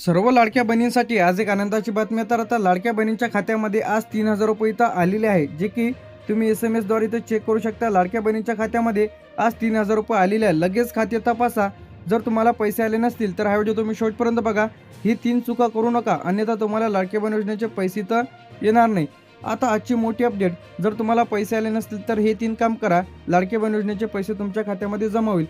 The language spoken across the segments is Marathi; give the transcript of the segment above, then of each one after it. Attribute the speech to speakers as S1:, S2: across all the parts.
S1: सर्व लाडक्या बहिणींसाठी आज एक आनंदाची बातमी आहे। तर आता लाडक्या बहिणींच्या खात्यामध्ये आज 3,000 रुपये इथं आलेले आहे, जे की तुम्ही SMS द्वारे इथं चेक करू शकता। लाडक्या बहिणींच्या खात्यामध्ये आज 3,000 रुपये आलेले आहे। लगेच खाते तपासा। जर तुम्हाला पैसे आले नसतील तर हा व्हिडिओ तुम्ही शेवटपर्यंत बघा। ही 3 चुका करू नका, अन्यथा तुम्हाला लाडक्या बहीण योजनेचे पैसे तर येणार नाही। आता आजची मोठी अपडेट, जर तुम्हाला पैसे आले नसतील तर हे 3 काम करा, लाडक्या बहीण योजनेचे पैसे तुमच्या खात्यामध्ये जमा होईल।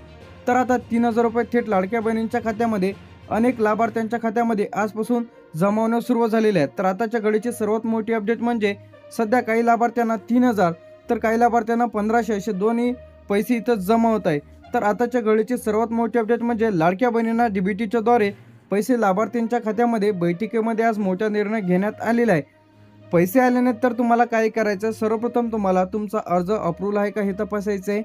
S1: तर आता 3,000 रुपये थेट लाडक्या बहिणींच्या खात्यामध्ये अनेक लाभार्थ्यांच्या खात्यामध्ये आजपासून जमा होण्यास सुरुवात झालेली आहे। तर आताच्या घडीची सर्वात मोठी अपडेट म्हणजे सध्या काही लाभार्थ्यांना 3,000 तर काही लाभार्थ्यांना 1,500 असे दोन्ही पैसे इथं जमा होत आहे। तर आताच्या घडीची सर्वात मोठी अपडेट म्हणजे लाडक्या बहिणींना डीबीटीच्या द्वारे पैसे लाभार्थ्यांच्या खात्यामध्ये बैठकीमध्ये आज मोठा निर्णय घेण्यात आलेला आहे। पैसे आले नाहीत तर तुम्हाला काय करायचं, सर्वप्रथम तुम्हाला तुमचा अर्ज अप्रूव्हल आहे का हे तपासायचं आहे।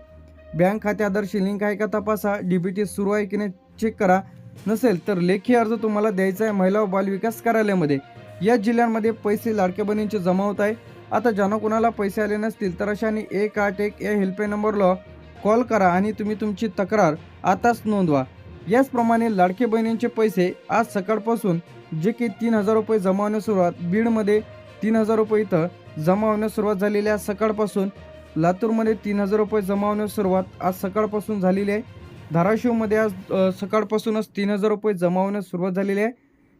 S1: बँक खाते आधारशी लिंक आहे का तपासा। डीबीटी सुरू आहे की नाही चेक करा। नसेल तर लेखी अर्ज तुम्हाला द्यायचा आहे महिला व बाल विकास कार्यालयामध्ये। या जिल्ह्यांमध्ये पैसे लाडक्या बहिणींचे जमा होत आहे। आता ज्यांना कोणाला पैसे आले नसतील तर अशाने 181 या हेल्पलाईन नंबरला कॉल करा आणि तुम्ही तुमची तक्रार आताच नोंदवा। याचप्रमाणे लाडके बहिणींचे पैसे आज सकाळपासून जे की 3,000 रुपये जमा होण्यास सुरुवात, बीडमध्ये 3,000 रुपये इथं जमा होण्यास सुरुवात झालेली आहे सकाळपासून। लातूरमध्ये 3,000 रुपये जमा होण्यास सुरुवात आज सकाळपासून झालेली आहे। धाराशिवमध्ये आज सकाळपासूनच 3,000 रुपये जमा होण्यास सुरुवात झालेली आहे।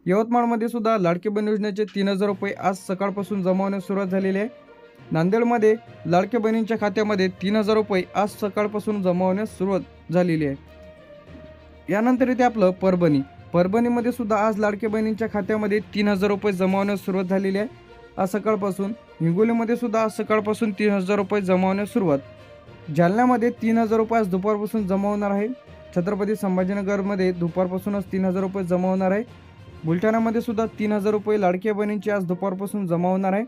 S1: यवतमाळमध्ये सुद्धा लाडकी बहीण योजनेचे 3,000 रुपये आज सकाळपासून जमा होण्यास सुरुवात झालेली आहे। नांदेडमध्ये लाडक्या बहिणींच्या खात्यामध्ये 3,000 रुपये आज सकाळपासून जमा होण्यास सुरुवात झालेली आहे। यानंतर इथे आपलं परभणीमध्ये सुद्धा आज लाडक्या बहिणींच्या खात्यामध्ये 3,000 रुपये जमा होण्यास सुरुवात झालेली आहे आज सकाळपासून। हिंगोलीमध्ये सुद्धा आज सकाळपासून 3,000 रुपये जमा होण्यास सुरुवात। जालन्यामध्ये 3,000 रुपये आज दुपारपासून जमा होणार आहे। छत्रपती संभाजीनगरमध्ये दुपारपासूनच 3,000 रुपये जमा होणार आहे। बुलढाण्यामध्ये सुद्धा 3,000 रुपये लाडक्या बहिणींचे आज दुपारपासून जमा होणार आहे।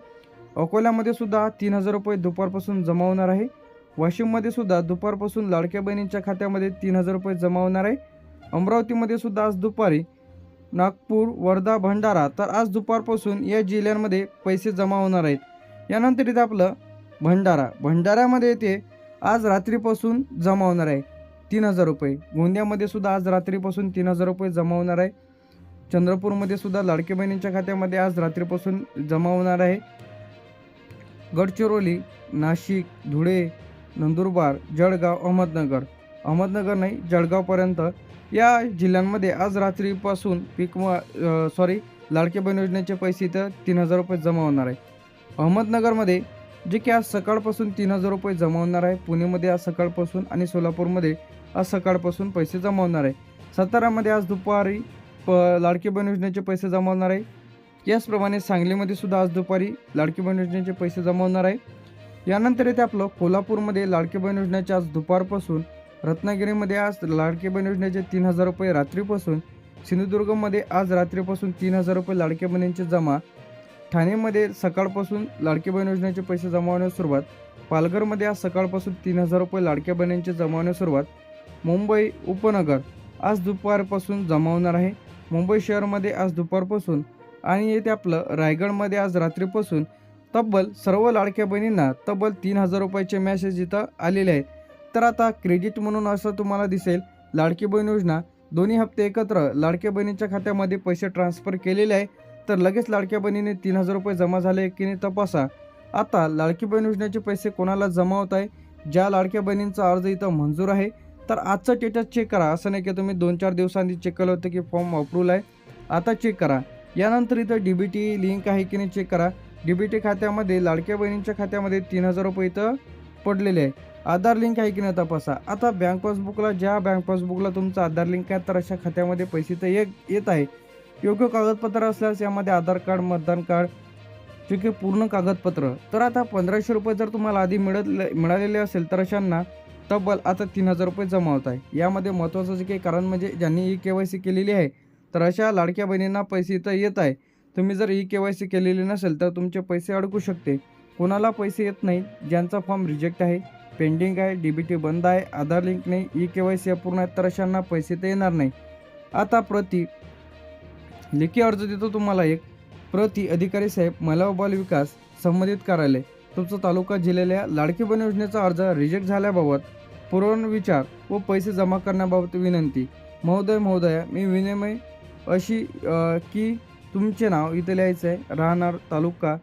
S1: अकोल्यामध्ये सुद्धा 3,000 रुपये दुपारपासून जमा होणार आहे। वाशिममध्ये सुद्धा दुपारपासून लाडक्या बहिणींच्या खात्यामध्ये 3,000 रुपये जमा होणार आहे। अमरावतीमध्ये सुद्धा आज दुपारी, नागपूर, वर्धा, भंडारा तर आज दुपारपासून या जिल्ह्यांमध्ये पैसे जमा होणार आहेत। यानंतर इथे आपलं भंडाऱ्यामध्ये येते आज रात्रीपासून जमा होणार आहे 3,000 रुपये। गोंदियामध्ये सुद्धा आज रात्रीपासून 3,000 रुपये जमा होणार आहे। चंद्रपूरमध्ये सुद्धा लाडकी बहिणींच्या खात्यामध्ये आज रात्रीपासून जमा होणार आहे। गडचिरोली, नाशिक, धुळे, नंदुरबार, जळगाव, अहमदनगर नाही जळगावपर्यंत या जिल्ह्यांमध्ये आज रात्रीपासून लाडकी बहीण योजनेचे पैसे इथं 3,000 रुपये जमा होणार आहे। अहमदनगरमध्ये जे की आज सकाळपासून 3,000 रुपये जमा होणार आहे। पुणेमध्ये आज सकाळपासून आणि सोलापूरमध्ये आज सकाळपासून पैसे जमा होणार आहे। सातारामध्ये आज दुपारी लाडकी बहीण योजनेचे पैसे जमा होणार आहे। याचप्रमाणे सांगलीमध्ये सुद्धा आज दुपारी लाडकी बहीण योजनेचे पैसे जमा होणार आहे। यानंतर येथे आपलं कोल्हापूरमध्ये लाडकी बहीण योजनेचे आज दुपारपासून, रत्नागिरीमध्ये आज लाडकी बहीण योजनेचे 3,000 रुपये रात्रीपासून, सिंधुदुर्गमध्ये आज रात्रीपासून 3,000 रुपये लाडकी बहिणींचे जमा, ठाणेमध्ये सकाळपासून लाडकी बहीण योजनेचे पैसे जमा होण्यास सुरुवात, पालघरमध्ये आज सकाळपासून 3,000 रुपये लाडक्या बहिणींचे जमा होण्यास सुरुवात, मुंबई उपनगर आज दुपारपासून जमा होणार आहे। मुंबई शहरामध्ये आज दुपारपासून आणि येथे आपलं रायगडमध्ये आज रात्रीपासून तब्बल सर्व लाडक्या बहिणींना तब्बल 3,000 रुपयाचे मॅसेज इथं आलेले आहेत। तर आता क्रेडिट म्हणून असं तुम्हाला दिसेल, लाडकी बहीण योजना दोन्ही हप्ते एकत्र लाडक्या बहिणींच्या खात्यामध्ये पैसे ट्रान्सफर केलेले आहे। तर लगेच लाडक्या बहिणीने 3,000 रुपये जमा झाले की नाही तपासा। आता लाडकी बहीण योजनेचे पैसे कोणाला जमा होत आहे, ज्या लाडक्या बहिणींचा अर्ज इथं मंजूर आहे तर आजचं स्टेटस चेक करा। असं नाही की तुम्ही 2-4 दिवसांनी चेक केलं होतं की फॉर्म अप्रूव्हल आहे, आता चेक करा। यानंतर इथं डीबीटी लिंक आहे की नाही चेक करा। डीबीटी खात्यामध्ये लाडक्या बहिणींच्या खात्यामध्ये 3,000 रुपये इथं पडलेले आहे। आधार लिंक आहे की नाही तपासा। आता बँक पासबुकला, ज्या बँक पासबुकला तुमचं आधार लिंक आहे तर अशा खात्यामध्ये पैसे तर येत आहे। योग्य कागदपत्र असल्यास यामध्ये आधार कार्ड, मतदान कार्ड, जे की पूर्ण कागदपत्र। तर आता 1,500 रुपये जर तुम्हाला आधी मिळालेले असेल तर अशांना तब्बल आता 3,000 रुपये जमा होत आहे। यामध्ये महत्त्वाचं जे काही कारण म्हणजे ज्यांनी KYC केलेली आहे तर अशा लाडक्या बहिणींना पैसे इथं येत आहे। तुम्ही जर KYC केलेली नसेल तर तुमचे पैसे अडकू शकते। कोणाला पैसे येत नाही, ज्यांचा फॉर्म रिजेक्ट आहे, पेंडिंग आहे, डीबीटी बंद आहे, आधार लिंक नाही, KYC अपूर्ण आहे तर अशांना पैसे तर येणार नाही। आता लेखी अर्ज देतो तुम्हाला एक प्रति अधिकारी साहेब, महिला व बाल विकास संबंधित कार्यालय, तुमचा तालुका जिल्ह्याला लाडकी बहीण योजनेचा अर्ज रिजेक्ट झाल्याबाबत पुनर्विचार व पैसे जमा करण्याबाबत विनंती। महोदया, मी विनिमय अशी की तुमचे नाव इथे लिहायचं आहे, राहणार, तालुका,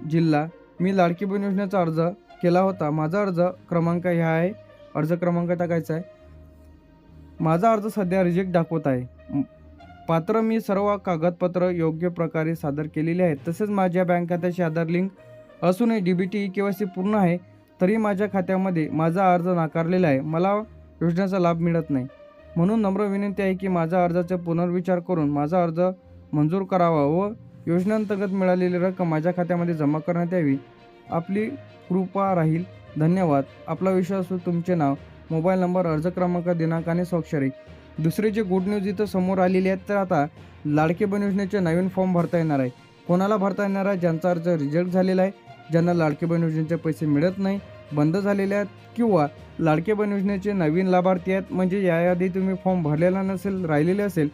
S1: जिल्हा. मी लाडकी बहीण योजनेचा अर्ज केला होता. माझा अर्ज क्रमांक ह्या आहे. अर्ज क्रमांक टाकायचा आहे. माझा अर्ज सध्या रिजेक्ट दाखवत आहे. पात्र मी सर्व कागदपत्र योग्य प्रकारे सादर केलेली आहेत. तसेच माझ्या बँक खात्याशी आधार लिंक असूनही DBT KYC पूर्ण आहे, तरी माझ्या खात्यामध्ये माझा अर्ज नाकारलेला आहे. मला योजनेचा लाभ मिळत नाही. म्हणून नम्र विनंती आहे की माझ्या अर्जाचा पुनर्विचार करून माझा अर्ज मंजूर करावा व योजनेअंतर्गत मिळालेली रक्कम माझ्या खात्यामध्ये जमा करण्यात यावी. आपली कृपा राहील. धन्यवाद. आपला विश्वास असो. तुमचे नाव, मोबाईल नंबर, अर्ज क्रमांक, दिनांक आणि स्वाक्षरी. दुसरी जे गुड न्यूज इथं समोर आलेली आहेत, तर आता लाडकी बहीण योजनेचे नवीन फॉर्म भरता येणार आहे. कोणाला भरता येणार आहे? ज्यांचा अर्ज रिजेक्ट झालेला आहे, ज्यांना लाडकी बहीण योजनेचे पैसे मिळत नाही, बंद झालेले आहेत, किंवा लाडकी बहीण योजनेचे नवीन लाभार्थी आहेत, म्हणजे याआधी तुम्ही फॉर्म भरलेला नसेल, राहिलेले असेल,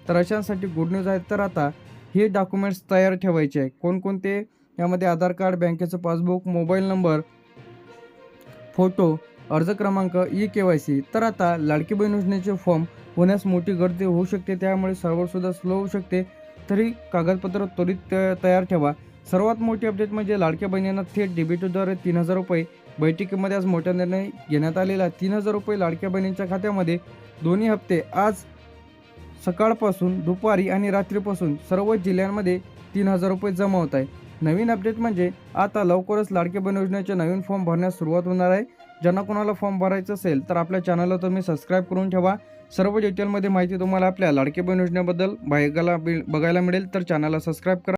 S1: तर अशांसाठी गुड न्यूज आहेत. तर आता हे डॉक्युमेंट्स तयार ठेवायचे आहे. कोणकोणते? यामध्ये आधार कार्ड, बँकेचं पासबुक, मोबाईल नंबर, फोटो, अर्ज क्रमांक, KYC. तर आता लाडकी बहीण योजनेचे फॉर्म होण्यास मोठी गर्दी होऊ शकते, त्यामुळे सर्व्हरसुद्धा स्लो होऊ शकते. तरी कागदपत्र त्वरित तयार ठेवा. सर्वात मोठी अपडेट म्हणजे लाडक्या बहिणींना थेट DBTद्वारे 3,000 रुपये. बैठकीमध्ये आज मोठा निर्णय घेण्यात आलेला. 3,000 रुपये लाडक्या बहिणींच्या खात्यामध्ये दोन्ही हप्ते आज सकाळपासून, दुपारी आणि रात्रीपासून सर्व जिल्ह्यांमध्ये 3,000 रुपये जमा होत आहे. नवीन अपडेट म्हणजे आता लवकरच लाडकी बहीण योजनेचे नवीन फॉर्म भरण्यास सुरुवात होणार आहे. ज्यांना कोणाला फॉर्म भरायचं असेल तर आपल्या चॅनलला तुम्ही सबस्क्राईब करून ठेवा. सर्व डिटेलमध्ये माहिती तुम्हाला आपल्या लाडकी बहीण योजनेबद्दल बघायला मिळेल, तर चॅनलला सबस्क्राईब करा.